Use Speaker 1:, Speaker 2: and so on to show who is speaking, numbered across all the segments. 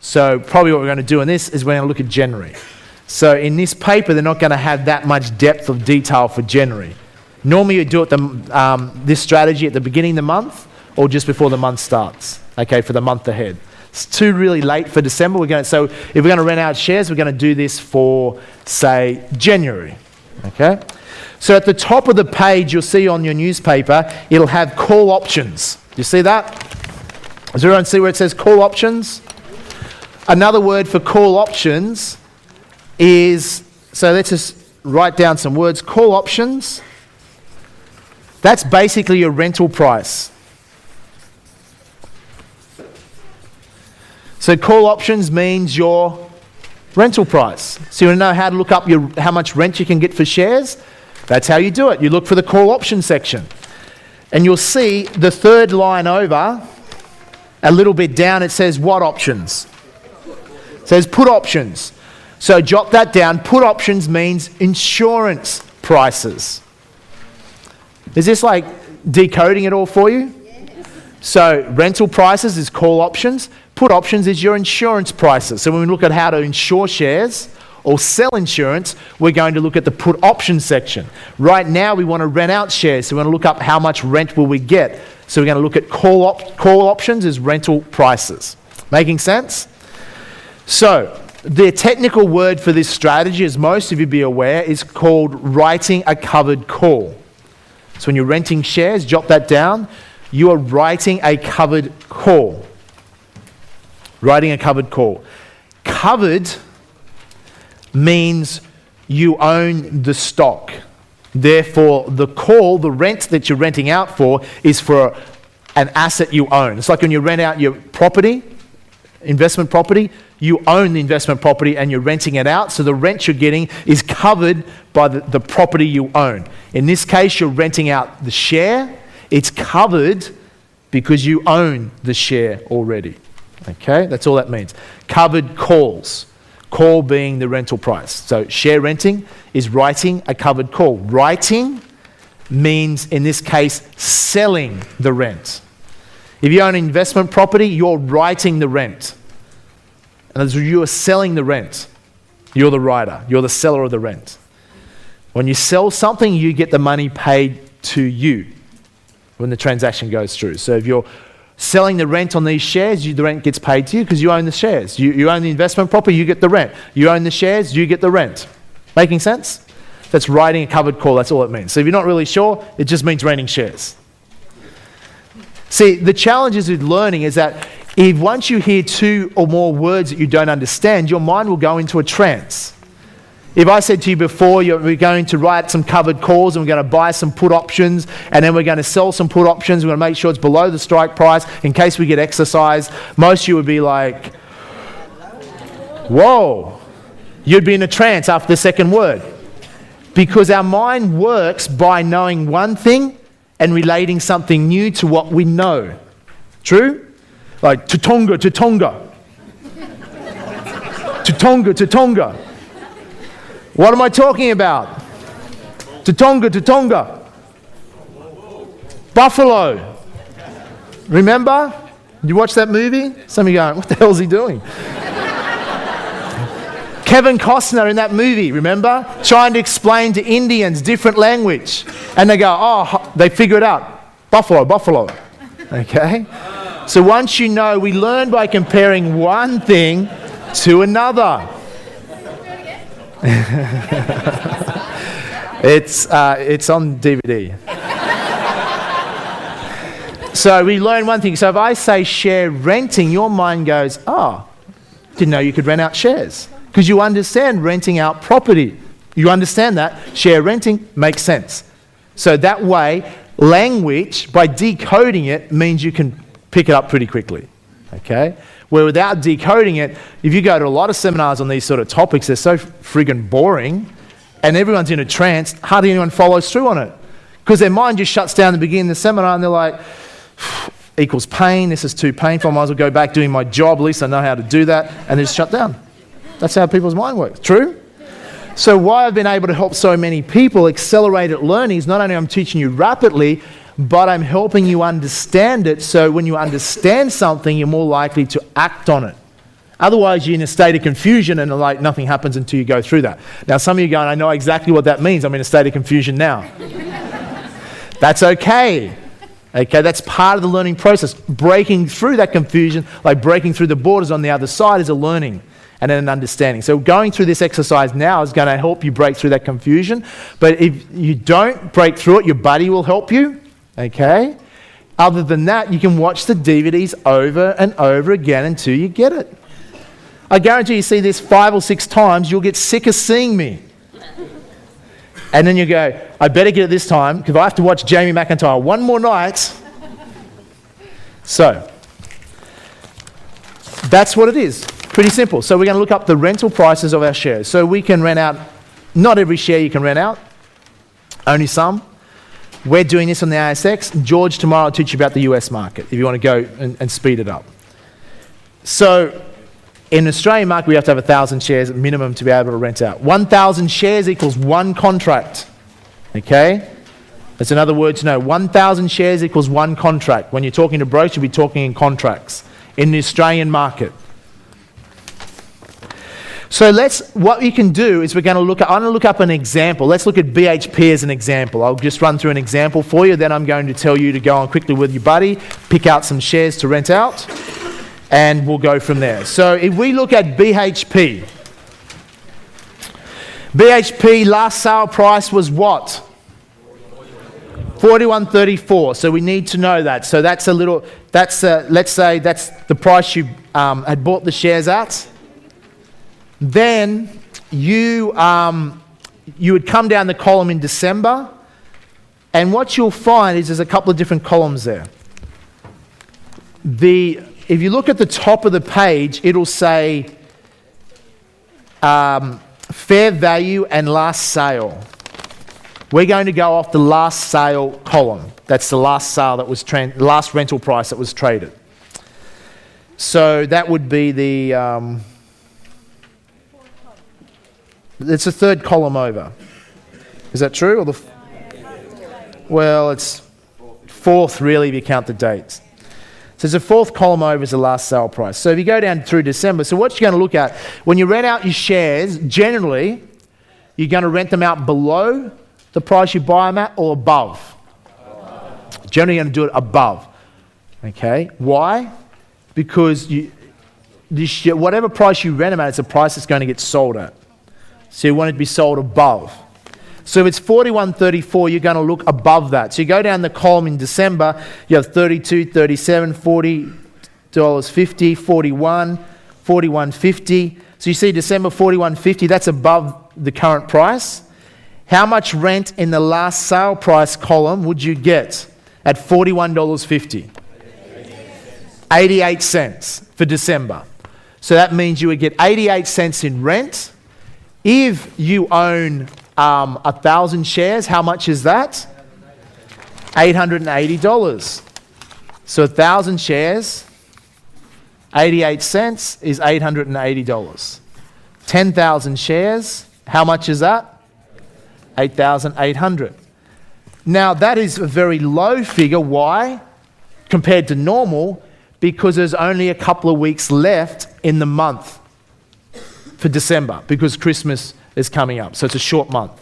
Speaker 1: So probably what we're going to do in this is we're going to look at January. So in this paper, they're not going to have that much depth of detail for January. Normally you do it this strategy at the beginning of the month or just before the month starts, okay, for the month ahead. It's too really late for December. So if we're going to rent out shares, we're going to do this for, say, January, okay? So at the top of the page, you'll see on your newspaper, it'll have call options. Do you see that? Does everyone see where it says call options? Another word for call options is, so let's just write down some words. Call options, that's basically your rental price. So call options means your rental price. So you want to know how to look up how much rent you can get for shares? That's how you do it. You look for the call option section. And you'll see the third line over, a little bit down, it says what options? It says put options. So jot that down. Put options means insurance prices. Is this like decoding it all for you? So rental prices is call options. Put options is your insurance prices. So when we look at how to insure shares or sell insurance, we're going to look at the put option section. Right now we want to rent out shares, so we want to look up how much rent will we get. So we're going to look at call options as rental prices. Making sense? So the technical word for this strategy, as most of you be aware, is called writing a covered call. So when you're renting shares, jot that down. You are writing a covered call. Writing a covered call. Covered means you own the stock. Therefore, the call, the rent that you're renting out for, is for an asset you own. It's like when you rent out your property, investment property, you own the investment property and you're renting it out, so the rent you're getting is covered by the property you own. In this case, you're renting out the share. It's covered because you own the share already. Okay, that's all that means. Covered calls. Call being the rental price. So share renting is writing a covered call. Writing means, in this case, selling the rent. If you own an investment property, you're writing the rent. And as you are selling the rent, you're the writer. You're the seller of the rent. When you sell something, you get the money paid to you when the transaction goes through. So if you're selling the rent on these shares, the rent gets paid to you because you own the shares. You own the investment property, you get the rent. You own the shares, you get the rent. Making sense? That's writing a covered call, that's all it means. So if you're not really sure, it just means renting shares. See, the challenges with learning is that if once you hear two or more words that you don't understand, your mind will go into a trance. If I said to you before, we're going to write some covered calls and we're going to buy some put options and then we're going to sell some put options, we're going to make sure it's below the strike price in case we get exercised, most of you would be like, whoa. You'd be in a trance after the second word. Because our mind works by knowing one thing and relating something new to what we know. True? Like, Tutonga, Tutonga. Tutonga, Tutonga. What am I talking about? Tutonga, Tutonga. Buffalo. Remember? You watch that movie? Some of you going, what the hell is he doing? Kevin Costner in that movie, remember? Trying to explain to Indians different language. And they go, oh, they figure it out. Buffalo, buffalo. Okay? So once you know, we learn by comparing one thing to another. It's on DVD. So we learn one thing. So if I say share renting, your mind goes, oh, didn't know you could rent out shares. Because you understand renting out property. You understand that. Share renting makes sense. So that way, language, by decoding it, means you can pick it up pretty quickly. Okay? Where without decoding it, if you go to a lot of seminars on these sort of topics, they're so friggin' boring, and everyone's in a trance, hardly anyone follows through on it. Because their mind just shuts down at the beginning of the seminar, and they're like, equals pain, this is too painful, I might as well go back doing my job, at least I know how to do that, and they just shut down. That's how people's mind works. True? So why I've been able to help so many people accelerate at learning is not only I'm teaching you rapidly, but I'm helping you understand it, so when you understand something, you're more likely to act on it. Otherwise, you're in a state of confusion and like nothing happens until you go through that. Now, some of you are going, I know exactly what that means. I'm in a state of confusion now. That's okay. Okay, that's part of the learning process. Breaking through that confusion, like breaking through the borders on the other side, is a learning and an understanding. So going through this exercise now is going to help you break through that confusion. But if you don't break through it, your buddy will help you. Okay? Other than that, you can watch the DVDs over and over again until you get it. I guarantee you see this 5 or 6 times, you'll get sick of seeing me. And then you go, I better get it this time because I have to watch Jamie McIntyre one more night. So, that's what it is. Pretty simple. So we're going to look up the rental prices of our shares. So we can rent out, not every share you can rent out, only some. We're doing this on the ASX. George tomorrow will teach you about the US market if you want to go and speed it up. So in the Australian market, we have to have 1,000 shares minimum to be able to rent out. 1,000 shares equals 1 contract. Okay? That's another word to know. 1,000 shares equals 1 contract. When you're talking to brokers, you'll be talking in contracts in the Australian market. So what you can do is I'm going to look up an example. Let's look at BHP as an example. I'll just run through an example for you, then I'm going to tell you to go on quickly with your buddy, pick out some shares to rent out, and we'll go from there. So if we look at BHP last sale price was what? 41.34. So we need to know that. So let's say that's the price you had bought the shares at. Then you would come down the column in December, and what you'll find is there's a couple of different columns there. If you look at the top of the page, it'll say fair value and last sale. We're going to go off the last sale column. That's the last sale that was last rental price that was traded. So that would be the it's the third column over. Is that true? Or well, it's fourth really if you count the dates. So there's a fourth column over is the last sale price. So if you go down through December, so what you're going to look at, when you rent out your shares, generally, you're going to rent them out below the price you buy them at or above. Generally, you're going to do it above. Okay? Why? Because whatever price you rent them at, it's a price that's going to get sold at. So you want it to be sold above. So if it's 41.34, you're going to look above that. So you go down the column in December, you have 32, 37, $40.50, 41, 41.50. So you see December 41.50, that's above the current price. How much rent in the last sale price column would you get at $41.50? 88 cents for December. So that means you would get 88 cents in rent. If you own 1,000 shares, how much is that? $880. So 1,000 shares, 88 cents is $880. 10,000 shares, how much is that? 8,800. Now that is a very low figure. Why? Compared to normal, because there's only a couple of weeks left in the month for December, because Christmas is coming up. So it's a short month.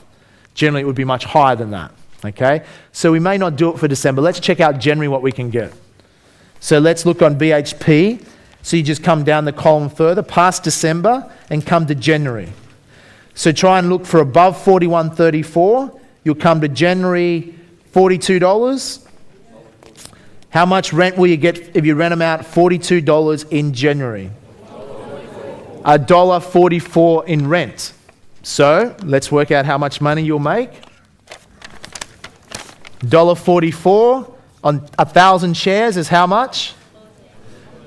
Speaker 1: Generally, it would be much higher than that. Okay? So we may not do it for December. Let's check out January what we can get. So let's look on BHP. So you just come down the column further, past December, and come to January. So try and look for above 41.34. You'll come to January, $42. How much rent will you get if you rent them out? $42 in January. $1.44 in rent. So let's work out how much money you'll make. $1.44 on 1,000 shares is how much?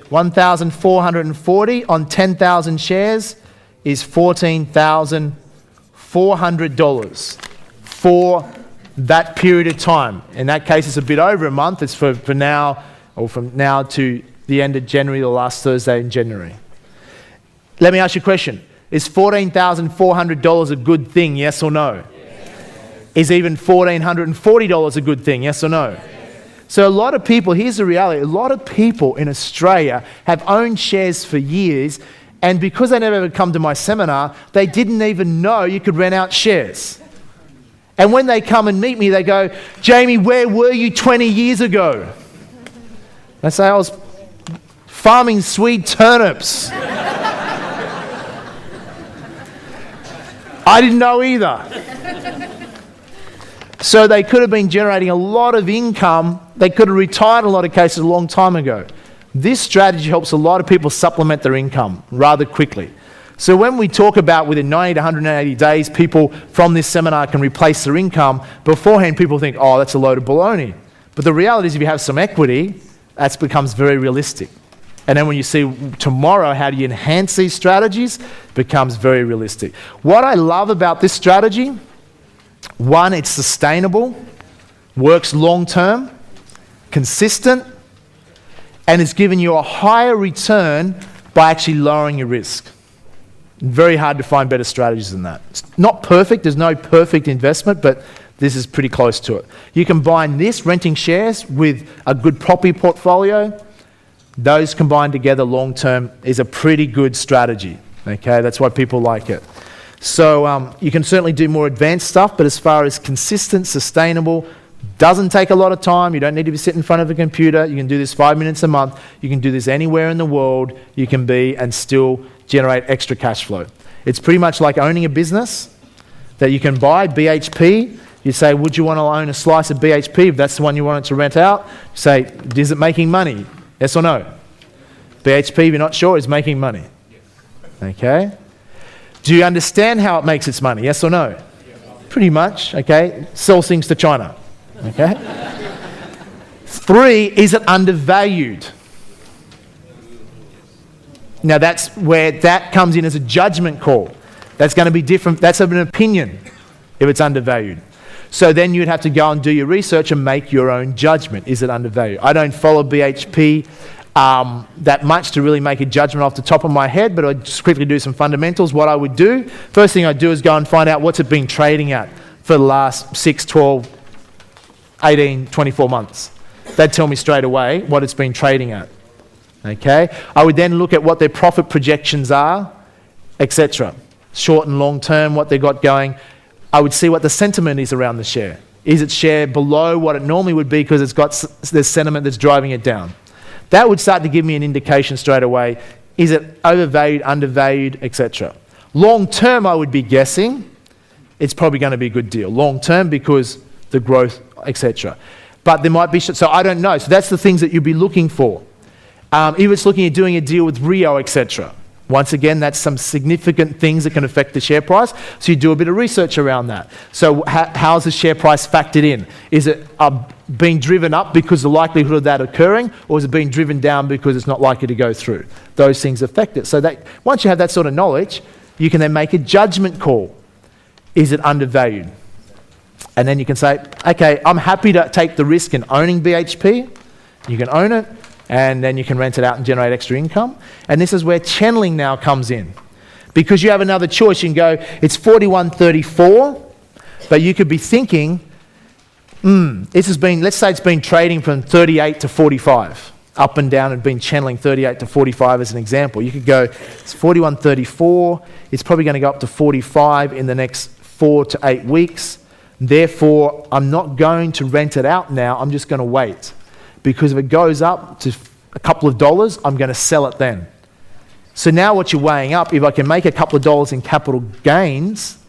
Speaker 1: 1,440 on 10,000 shares is $14,400 for that period of time. In that case, it's a bit over a month. It's for now, or from now to the end of January, or last Thursday in January. Let me ask you a question. Is $14,400 a good thing, yes or no? Yes. Is even $1,440 a good thing, yes or no? Yes. So a lot of people, here's the reality, a lot of people in Australia have owned shares for years, And because they never ever come to my seminar, they didn't even know you could rent out shares. And when they come and meet me, they go, Jamie, where were you 20 years ago? I say, I was farming sweet turnips. I didn't know either. So they could have been generating a lot of income. They could have retired in a lot of cases a long time ago. This strategy helps a lot of people supplement their income rather quickly. So when we talk about within 90 to 180 days, people from this seminar can replace their income, beforehand people think, oh, that's a load of baloney. But the reality is if you have some equity, that becomes very realistic. And then when you see tomorrow how do you enhance these strategies, it becomes very realistic. What I love about this strategy, one, it's sustainable, works long term, consistent, and it's giving you a higher return by actually lowering your risk. Very hard to find better strategies than that. It's not perfect, there's no perfect investment, but this is pretty close to it. You combine this, renting shares, with a good property portfolio. Those combined together long term is a pretty good strategy. Okay, that's why people like it. So you can certainly do more advanced stuff, but as far as consistent, sustainable, doesn't take a lot of time. You don't need to be sitting in front of a computer. You can do this 5 minutes a month. You can do this anywhere in the world you can be and still generate extra cash flow. It's pretty much like owning a business that you can buy, BHP. You say, would you want to own a slice of BHP if that's the one you wanted to rent out? You say, is it making money? Yes or no? BHP, if you're not sure, is making money. Okay? Do you understand how it makes its money? Yes or no? Pretty much, okay? Sells things to China. Okay? 3, is it undervalued? Now that's where that comes in as a judgment call. That's going to be different. That's an opinion if it's undervalued. So then you'd have to go and do your research and make your own judgment. Is it undervalued? I don't follow BHP that much to really make a judgment off the top of my head, but I'd just quickly do some fundamentals. What I would do, first thing I'd do is go and find out what's it been trading at for the last 6, 12, 18, 24 months. They'd tell me straight away what it's been trading at. Okay? I would then look at what their profit projections are, etc. Short and long term, what they've got going. I would see what the sentiment is around the share. Is its share below what it normally would be because it's got this sentiment that's driving it down? That would start to give me an indication straight away. Is it overvalued, undervalued, etc. Long term, I would be guessing it's probably going to be a good deal. Long term because the growth, etc. But there might be, so I don't know. So that's the things that you'd be looking for. If it's looking at doing a deal with Rio, etc. Once again, that's some significant things that can affect the share price. So you do a bit of research around that. So how's the share price factored in? Is it being driven up because the likelihood of that occurring, or is it being driven down because it's not likely to go through? Those things affect it. So that once you have that sort of knowledge, you can then make a judgment call. Is it undervalued? And then you can say, okay, I'm happy to take the risk in owning BHP. You can own it. And then you can rent it out and generate extra income. And this is where channeling now comes in. Because you have another choice. You can go, it's 41.34, but you could be thinking, this has been, let's say it's been trading from 38 to 45, up and down, and been channeling 38 to 45 as an example. You could go, it's 41.34, it's probably going to go up to 45 in the next 4 to 8 weeks. Therefore, I'm not going to rent it out now, I'm just going to wait. Because if it goes up to a couple of dollars, I'm going to sell it then. So now what you're weighing up, if I can make a couple of dollars in capital gains,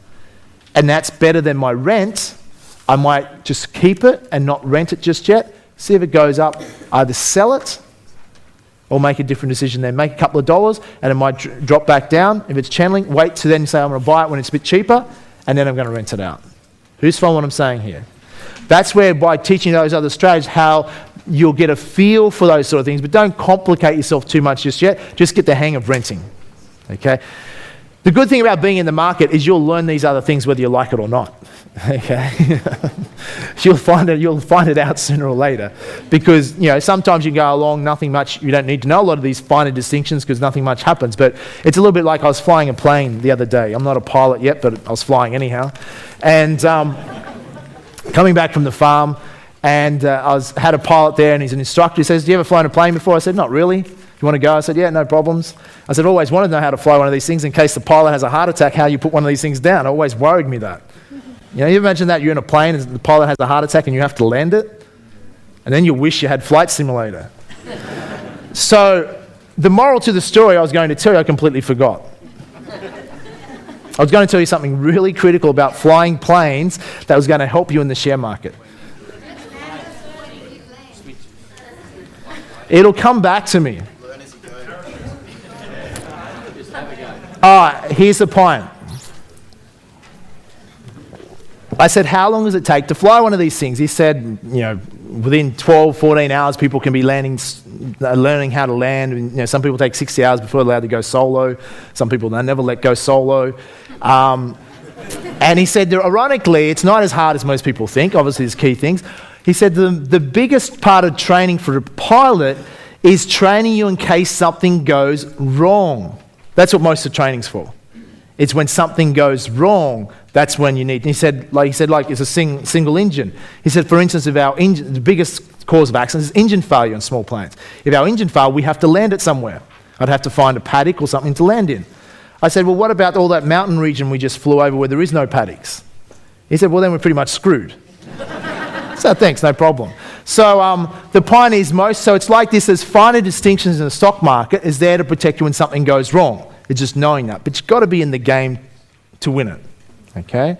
Speaker 1: and that's better than my rent, I might just keep it and not rent it just yet. See if it goes up, either sell it or make a different decision then. Make a couple of dollars and it might drop back down. If it's channeling, wait to then say I'm going to buy it when it's a bit cheaper, and then I'm going to rent it out. Who's following what I'm saying here? That's where by teaching those other strategies, how you'll get a feel for those sort of things, but don't complicate yourself too much just yet. Just get the hang of renting. Okay? The good thing about being in the market is you'll learn these other things whether you like it or not. Okay? You'll find it out sooner or later. Because, sometimes you go along, nothing much, you don't need to know a lot of these finer distinctions because nothing much happens. But it's a little bit like I was flying a plane the other day. I'm not a pilot yet, but I was flying anyhow. And coming back from the farm, and I had a pilot there, and he's an instructor. He says, "Do you ever flown a plane before?" I said, "Not really." you want to go? I said, yeah, no problems. I said, always wanted to know how to fly one of these things in case the pilot has a heart attack, how you put one of these things down. It always worried me that. You imagine that you're in a plane and the pilot has a heart attack and you have to land it? And then you wish you had Flight Simulator. So the moral to the story I was going to tell you, I completely forgot. I was going to tell you something really critical about flying planes that was going to help you in the share market. It'll come back to me. Here's the point. I said, how long does it take to fly one of these things? He said, within 12, 14 hours, people can be learning how to land. And, some people take 60 hours before they're allowed to go solo. Some people, they never let go solo. And he said, ironically, it's not as hard as most people think. Obviously, there's key things. He said the biggest part of training for a pilot is training you in case something goes wrong. That's what most of the training's for. It's when something goes wrong, that's when you need. And he said, it's a single engine. He said, for instance, if our engine, the biggest cause of accidents is engine failure on small planes. If our engine failed, we have to land it somewhere. I'd have to find a paddock or something to land in. I said, well, what about all that mountain region we just flew over where there is no paddocks? He said, well, then we're pretty much screwed. So thanks, no problem. So the point is so it's like this, there's finer distinctions in the stock market is there to protect you when something goes wrong. It's just knowing that. But you've got to be in the game to win it. Okay?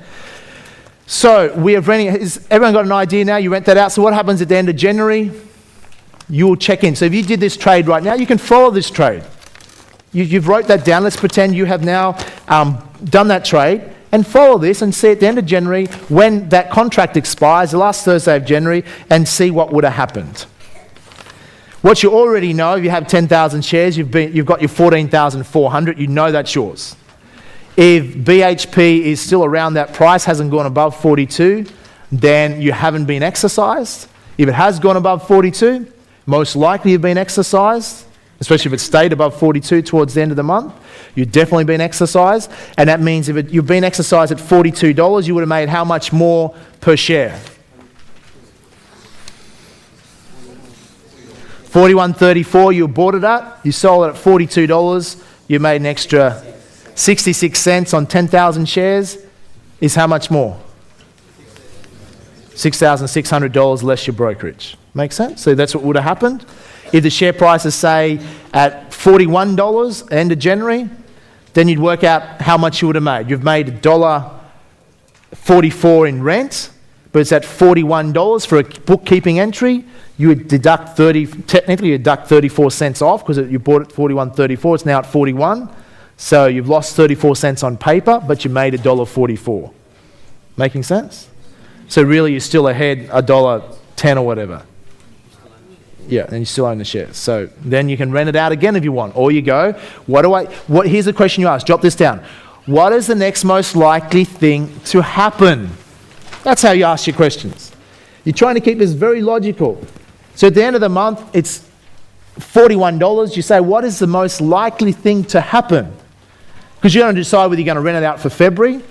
Speaker 1: So we have renting. Has everyone got an idea now? You rent that out. So what happens at the end of January? You will check in. So if you did this trade right now, you can follow this trade. You've wrote that down. Let's pretend you have now done that trade. And follow this and see at the end of January when that contract expires, the last Thursday of January, and see what would have happened. What you already know, if you have 10,000 shares, you've got your 14,400, you know that's yours. If BHP is still around that price, hasn't gone above 42, then you haven't been exercised. If it has gone above 42, most likely you've been exercised, especially if it stayed above 42 towards the end of the month. You've definitely been exercised, and that means if you've been exercised at $42, you would have made how much more per share? $41.34 you bought it at, you sold it at $42, you made an extra 66 cents on 10,000 shares, is how much more? $6,600 less your brokerage. Make sense? So that's what would have happened. If the share price is, say, at $41 end of January, then you'd work out how much you would have made. You've made $1.44 in rent, but it's at $41 for a bookkeeping entry. You would deduct 34 cents off because you bought it at $41.34. It's now at $41. So you've lost 34 cents on paper, but you made $1.44. Making sense? So really, you're still ahead $1.10 or whatever. Yeah, and you still own the shares. So then you can rent it out again if you want. Or you go, here's the question you ask. Jot this down. What is the next most likely thing to happen? That's how you ask your questions. You're trying to keep this very logical. So at the end of the month, it's $41. You say, what is the most likely thing to happen? Because you're going to decide whether you're going to rent it out for February,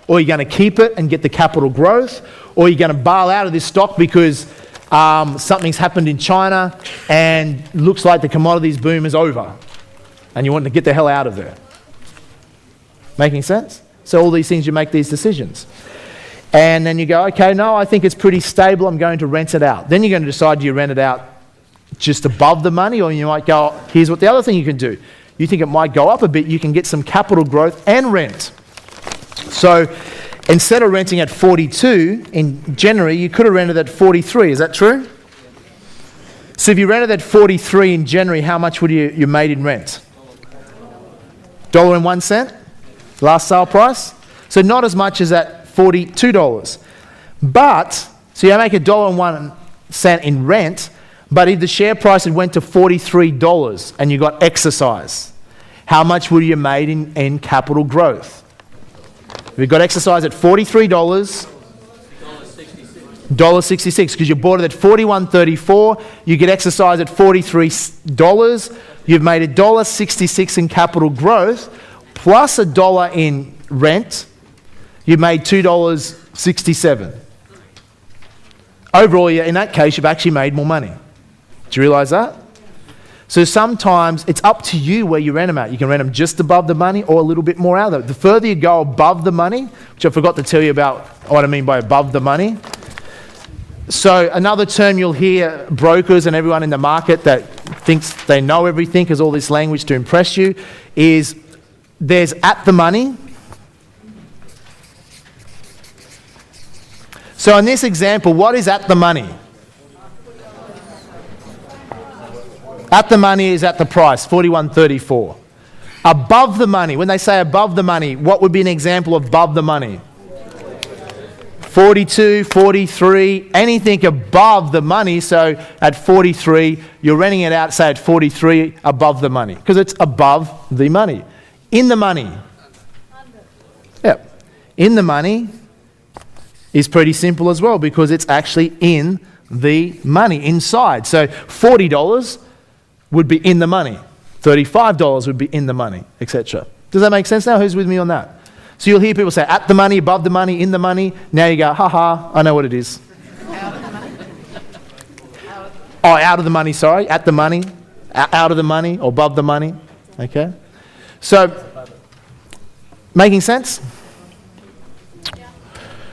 Speaker 1: or you're going to keep it and get the capital growth, or you're going to bail out of this stock because something's happened in China and looks like the commodities boom is over and you want to get the hell out of there. Making sense? So all these things, you make these decisions. And then you go, okay, no, I think it's pretty stable, I'm going to rent it out. Then you're going to decide, do you rent it out just above the money, or you might go, here's what the other thing you can do. You think it might go up a bit, you can get some capital growth and rent. So instead of renting at 42 in January, you could have rented at 43. Is that true? So if you rented at 43 in January, how much would you made in rent? $1.01, last sale price. So not as much as at $42. But, so you make $1.01 in rent, but if the share price had went to $43 and you got exercise, how much would you have made in capital growth? If you got exercise at $43, $1.66, because you bought it at $41.34, you get exercise at $43, you've made $1.66 in capital growth, plus $1 in rent, you made $2.67. Overall, in that case, you've actually made more money. Do you realise that? So sometimes it's up to you where you rent them at. You can rent them just above the money or a little bit more out of it. The further you go above the money, which I forgot to tell you about what I mean by above the money. So another term you'll hear brokers and everyone in the market that thinks they know everything because all this language to impress you is there's at the money. So in this example, what is at the money? At the money is at the price, $41.34. Above the money, when they say above the money, what would be an example of above the money? 42, 43, anything above the money. So at 43, you're renting it out, say at 43, above the money, because it's above the money. In the money. Yeah. In the money is pretty simple as well, because it's actually in the money, inside. So $40 would be in the money. $35 would be in the money, etc. Does that make sense now? Who's with me on that? So you'll hear people say at the money, above the money, in the money. Now you go, ha, I know what it is.
Speaker 2: Out of the money.
Speaker 1: Oh, out of the money, sorry. At the money, out of the money, or above the money. Okay? So, making sense?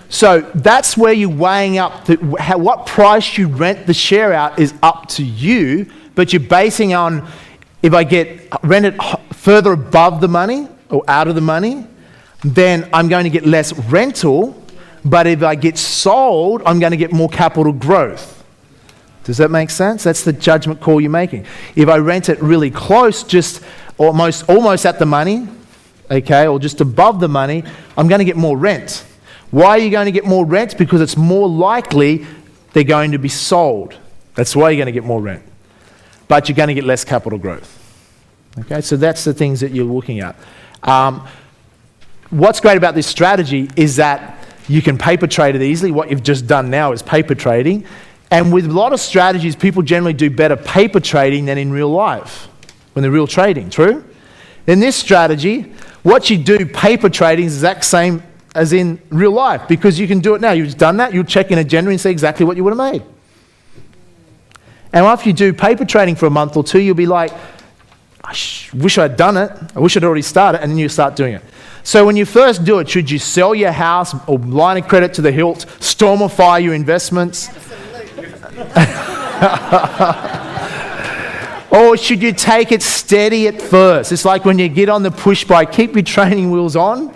Speaker 1: So that's where you're weighing up what price you rent the share out is up to you, but you're basing on if I get rented further above the money or out of the money, then I'm going to get less rental, but if I get sold, I'm going to get more capital growth. Does that make sense? That's the judgment call you're making. If I rent it really close, just almost at the money, okay, or just above the money, I'm going to get more rent. Why are you going to get more rent? Because it's more likely they're going to be sold. That's why you're going to get more rent. But you're going to get less capital growth. Okay, so that's the things that you're looking at. What's great about this strategy is that you can paper trade it easily. What you've just done now is paper trading. And with a lot of strategies, people generally do better paper trading than in real life, when they're real trading, true? In this strategy, what you do paper trading is the exact same as in real life, because you can do it now. You've done that, you'll check in a January and see exactly what you would have made. And after you do paper trading for a month or two, you'll be like, I wish I'd done it. I wish I'd already started, and then you start doing it. So when you first do it, should you sell your house or line of credit to the hilt, stormify your investments? Or should you take it steady at first? It's like when you get on the push bike, keep your training wheels on,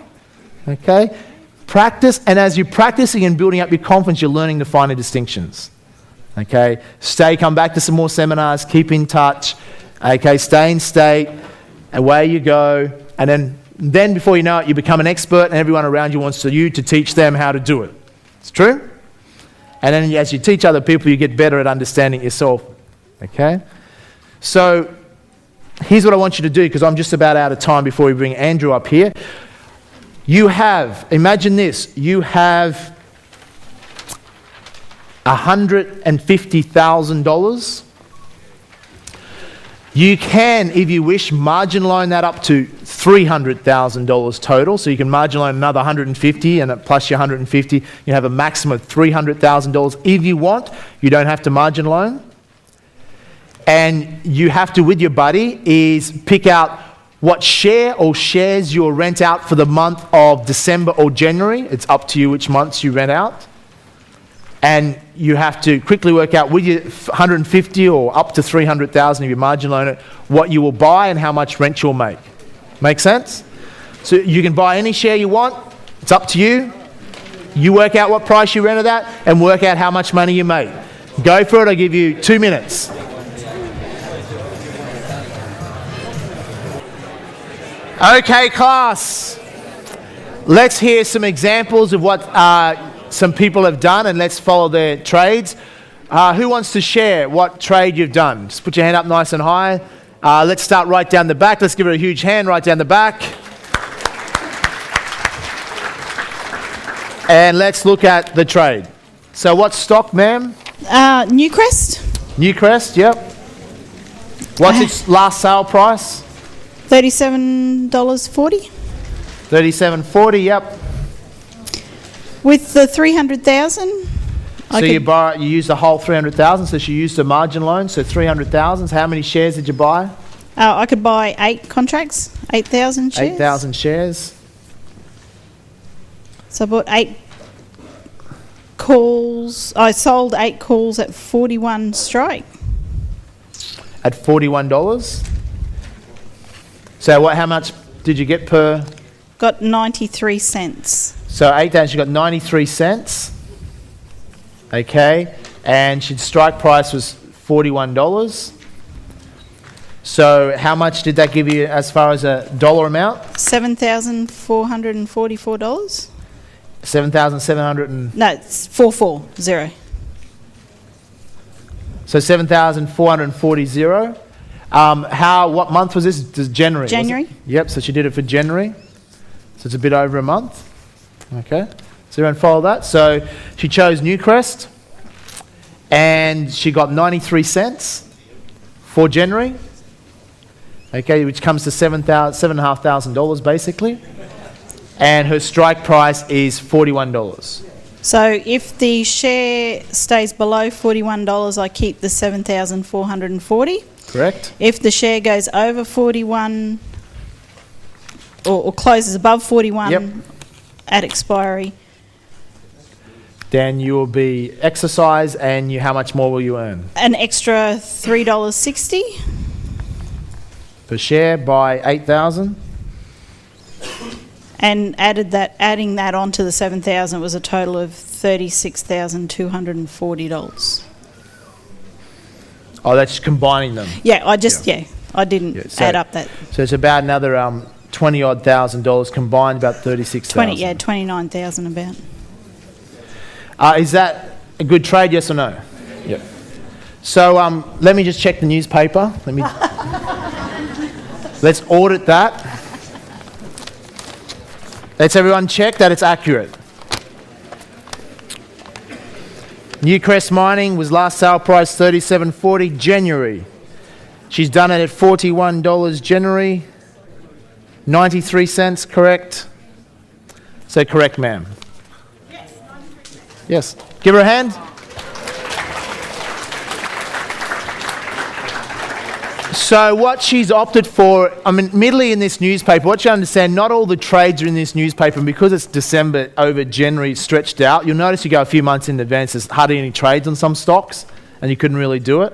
Speaker 1: okay? Practice, and as you're practicing and building up your confidence, you're learning the finer distinctions, okay? Come back to some more seminars, keep in touch, okay? Stay in state, away you go, and then before you know it, you become an expert, and everyone around you wants you to teach them how to do it. It's true? And then as you teach other people, you get better at understanding yourself, okay? So here's what I want you to do, because I'm just about out of time before we bring Andrew up here. Imagine this, you have $150,000. You can, if you wish, margin loan that up to $300,000 total. So you can margin loan another $150, and plus your $150, you have a maximum of $300,000 if you want. You don't have to margin loan. And you have to, with your buddy, is pick out what share or shares you'll rent out for the month of December or January. It's up to you which months you rent out. And you have to quickly work out with your 150 or up to 300,000 if you margin loan it, what you will buy and how much rent you'll make. Make sense? So you can buy any share you want. It's up to you. You work out what price you rented at and work out how much money you make. Go for it. I'll give you 2 minutes. Okay, class. Let's hear some examples of what some people have done, and let's follow their trades. Who wants to share what trade you've done? Just put your hand up nice and high. Let's start right down the back. Let's give it a huge hand right down the back. And let's look at the trade. So what stock, ma'am?
Speaker 2: Newcrest.
Speaker 1: Newcrest, yep. What's its last sale price?
Speaker 2: $37.40.
Speaker 1: $37.40, yep.
Speaker 2: With the 300,000,
Speaker 1: So you use the whole 300,000. So she used a margin loan. So 300,000. So how many shares did you buy?
Speaker 2: I could buy 8 contracts, 8,000 shares.
Speaker 1: 8,000 shares.
Speaker 2: So I bought 8 calls. I sold 8 calls at 41 strike.
Speaker 1: At $41. So how much did you get per?
Speaker 2: Got 93 cents.
Speaker 1: So 8,000, you got 93 cents. Okay. And she strike price was $41. So how much did that give you as far as a dollar amount?
Speaker 2: $7,444.
Speaker 1: 7,700 and...
Speaker 2: No, it's 440.
Speaker 1: So 7,440. What month was this? January.
Speaker 2: January.
Speaker 1: Yep, so she did it for January. So it's a bit over a month. Okay. So everyone follow that. So she chose Newcrest and she got 93 cents for January. Okay, which comes to $7,500 basically. And her strike price is $41.
Speaker 2: So if the share stays below $41, I keep the 7,440.
Speaker 1: Correct.
Speaker 2: If the share goes over 41 or closes above 41
Speaker 1: Yep.
Speaker 2: at expiry,
Speaker 1: then you will be exercise and how much more will you earn?
Speaker 2: an extra $3.60.
Speaker 1: Per share by 8,000.
Speaker 2: And adding that onto the 7,000 was a total of $36,240.
Speaker 1: Oh, that's combining them.
Speaker 2: Yeah, I didn't
Speaker 1: so-
Speaker 2: add up that
Speaker 1: So it's about another $20,000 odd combined, about 36,000.
Speaker 2: 29,000 about.
Speaker 1: Is that a good trade? Yes or no? Yep. So let me just check the newspaper. Let's audit that. Let's everyone check that it's accurate. Newcrest Mining was last sale price $37.40 January. She's done it at $41 January. 93 cents, correct? So correct, ma'am. Yes. Give her a hand. So what she's opted for, admittedly in this newspaper, what you understand, not all the trades are in this newspaper, and because it's December over January stretched out, you'll notice you go a few months in advance, there's hardly any trades on some stocks, and you couldn't really do it.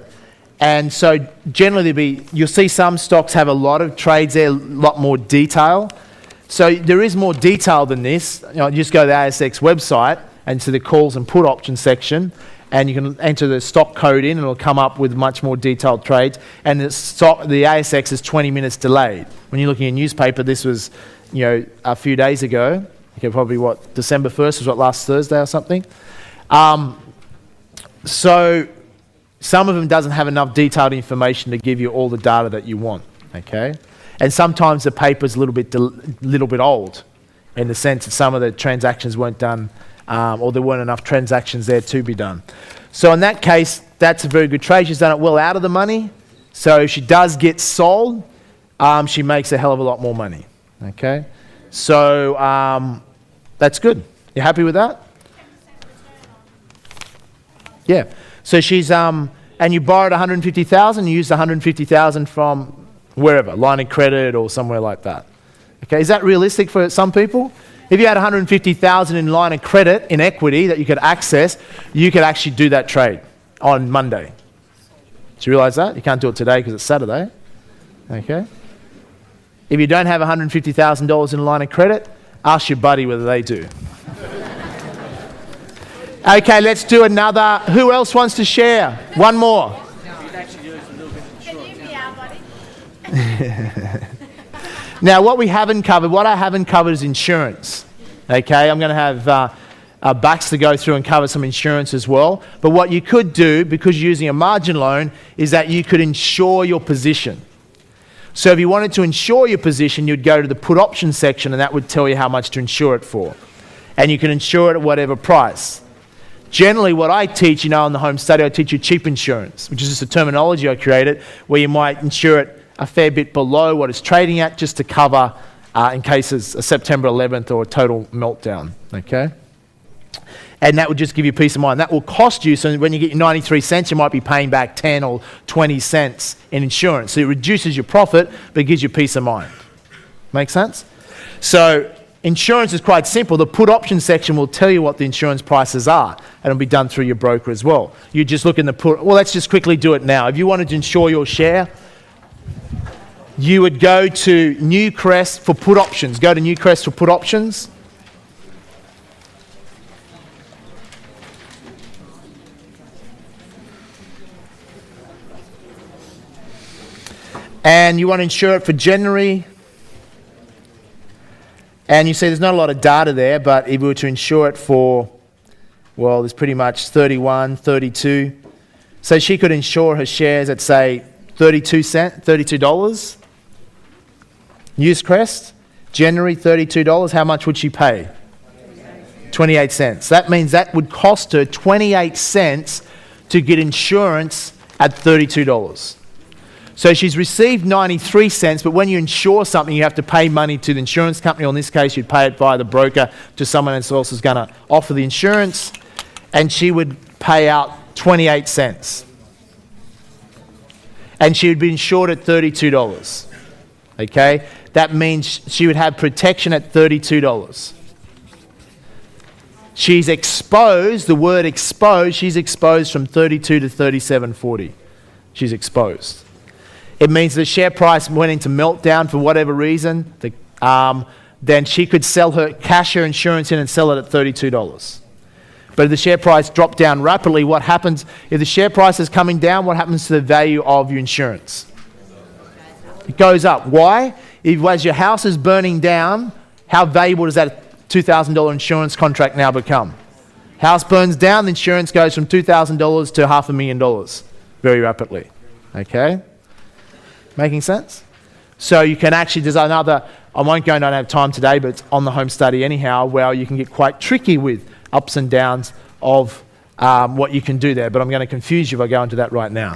Speaker 1: And so generally you'll see some stocks have a lot of trades there, a lot more detail. So there is more detail than this. You just go to the ASX website and to the calls and put option section, and you can enter the stock code in and it'll come up with much more detailed trades. And the ASX is 20 minutes delayed. When you're looking at a newspaper, this was, a few days ago. Okay, probably December 1st was last Thursday or something. So some of them doesn't have enough detailed information to give you all the data that you want, okay? And sometimes the paper's a little bit old in the sense that some of the transactions weren't done or there weren't enough transactions there to be done. So in that case, that's a very good trade. She's done it well out of the money. So if she does get sold, she makes a hell of a lot more money, okay? So that's good. You happy with that? Yeah. So she's, and you borrowed 150,000, you used 150,000 from wherever, line of credit or somewhere like that. Okay, is that realistic for some people? If you had 150,000 in line of credit in equity that you could access, you could actually do that trade on Monday. Do you realise that? You can't do it today because it's Saturday. Okay. If you don't have $150,000 in line of credit, ask your buddy whether they do. Okay, let's do another. Who else wants to share? One more. Now, what I haven't covered is insurance. Okay, I'm going to have Baxter go through and cover some insurance as well. But what you could do, because you're using a margin loan, is that you could insure your position. So if you wanted to insure your position, you'd go to the put option section and that would tell you how much to insure it for. And you can insure it at whatever price. Generally, what I teach, on the home study, I teach you cheap insurance, which is just a terminology I created, where you might insure it a fair bit below what it's trading at just to cover in case it's a September 11th or a total meltdown, okay? And that would just give you peace of mind. That will cost you, so when you get your 93 cents, you might be paying back 10 or 20 cents in insurance. So it reduces your profit, but it gives you peace of mind. Make sense? So insurance is quite simple. The put option section will tell you what the insurance prices are, and it'll be done through your broker as well. You just look in the put, well, let's just quickly do it now. If you wanted to insure your share, you would go to Newcrest for put options. Go to Newcrest for put options. And you want to insure it for January. And you see there's not a lot of data there, but if we were to insure it for, well, there's pretty much 31, 32. So she could insure her shares at, say, $32. Newcrest, January, $32. How much would she pay? 28 cents. That means that would cost her 28 cents to get insurance at $32. So she's received 93 cents, but when you insure something, you have to pay money to the insurance company. Or in this case, you'd pay it via the broker to someone else who's going to offer the insurance, and she would pay out 28 cents. And she would be insured at $32. Okay? That means she would have protection at $32. She's exposed, the word exposed, she's exposed from 32 to 37.40. She's exposed. It means the share price went into meltdown for whatever reason, then she could cash her insurance in and sell it at $32. But if the share price dropped down rapidly, what happens? If the share price is coming down, what happens to the value of your insurance? It goes up. Why? As your house is burning down, how valuable does that $2,000 insurance contract now become? House burns down, the insurance goes from $2,000 to $500,000 very rapidly. Okay? Making sense? So you can actually, there's another, I won't go, I don't have time today, but it's on the home study anyhow, where you can get quite tricky with ups and downs of what you can do there. But I'm going to confuse you if I go into that right now.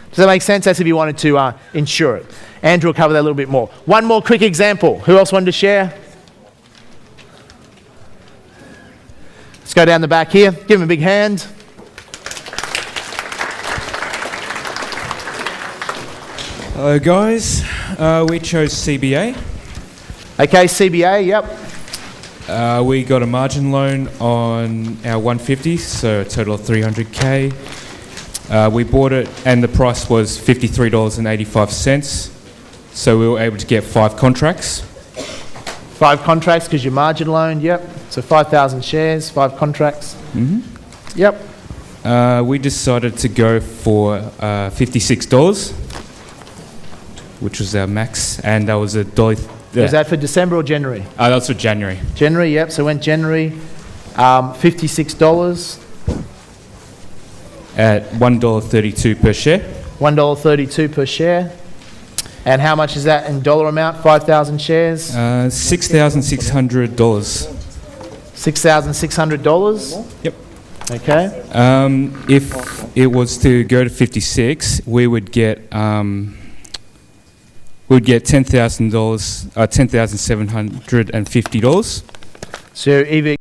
Speaker 1: Does that make sense? That's if you wanted to insure it. Andrew will cover that a little bit more. One more quick example. Who else wanted to share? Let's go down the back here. Give him a big hand.
Speaker 3: Hello guys, we chose CBA.
Speaker 1: Okay, CBA, yep.
Speaker 3: We got a margin loan on our 150, so a total of 300k. We bought it and the price was $53.85, so we were able to get 5 contracts.
Speaker 1: 5 contracts because your margin loan, yep. So 5,000 shares, 5 contracts.
Speaker 3: Mm-hmm.
Speaker 1: Yep.
Speaker 3: We decided to go for $56. Which was our max, and that was $1.
Speaker 1: Was that for December or January?
Speaker 3: That was for January.
Speaker 1: January, yep. So went January, $56
Speaker 3: at $1.32 per share.
Speaker 1: $1.32 per share. And how much is that in dollar amount? 5,000 shares.
Speaker 3: $6,600.
Speaker 1: $6,600.
Speaker 3: Yep.
Speaker 1: Okay.
Speaker 3: If it was to go to 56, we would get $10,750.
Speaker 1: So either